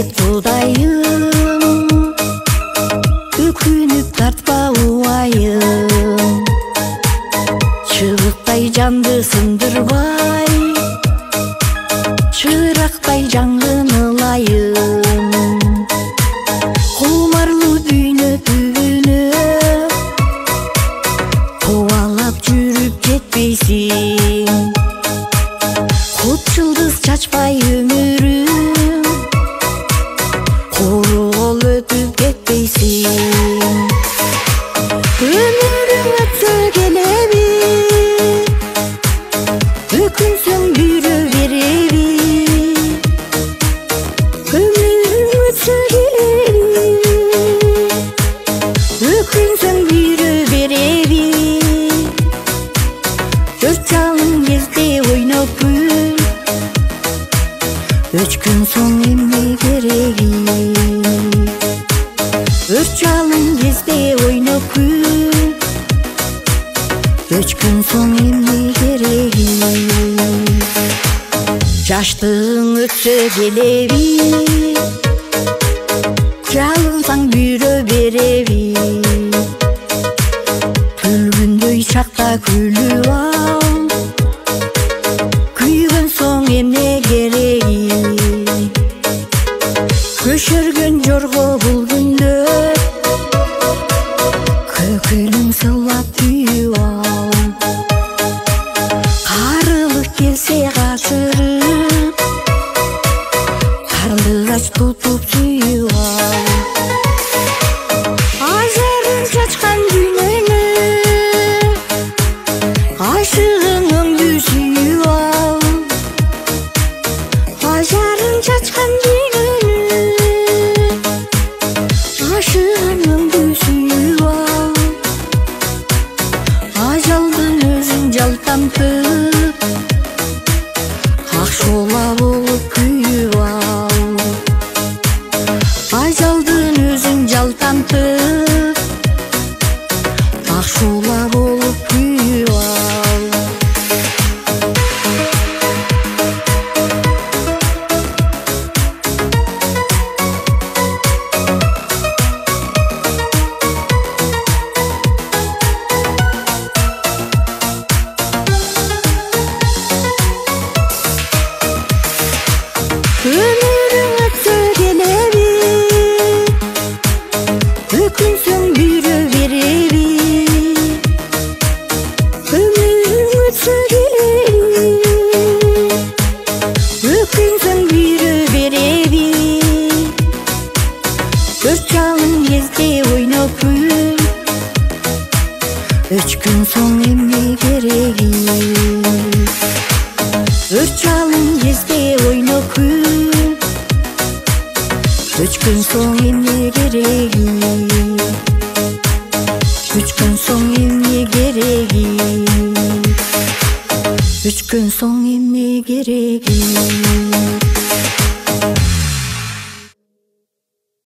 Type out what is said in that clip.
берет Кудайым, өкүнүп тартпа убайым. Чыбыктай жанды сындырбай, чырактай жангын ылайым. Кумарлуу дүйнө түбүнө кубалап жүрүп жетпейсиң. Кут жылдыз чачпай өмүрүм, куру кол өтүп кетпейсиң. Өмүрүң өтсө келеби, өкүнсөң жүрө береби. Өмүрүң өтсө келеби, өкүнсөң жүрө береби. Өрт жалын кезде ойноп күн, өчкөн соң эмне кереги? Өрт жалын кезде ойноп күн, өчкөн соң эмне кереги? Жаштыгың өтсө келеби, жалынсаң жүрө береби. Күлгүндөй чакта күлүп ал, күйгөн соң эмне кереги? Көшөргөн жорго бул күндө, көкүнүң сылап күйүп ал. Карылык келсе качырып, карлыгач тутуп сүйүп ал. Ажарын чачкан дүйнөнү, ашыгыңды сүйүп ал. Ажарын чачкан дүйнөнү, ашыгыңды сүйүп ал. Ажалдын өзүн жалтамтып, ак шола болуп күйүп ал. Ажалдын өзүн жалтамтып, ак шола болуп күйүп ал. Өмүрүң өтсө келеби, өкүнсөң жүрө береби. Өмүрүң өтсө келеби, өкүнсөң жүрө береби. Өрт жалын кезде ойноп күн, өчкөн соң эмне кереги? Өрт жалын кезде ойноп күн, өчкөн соң эмне кереги? Өчкөн соң эмне кереги? Өчкөн соң эмне кереги?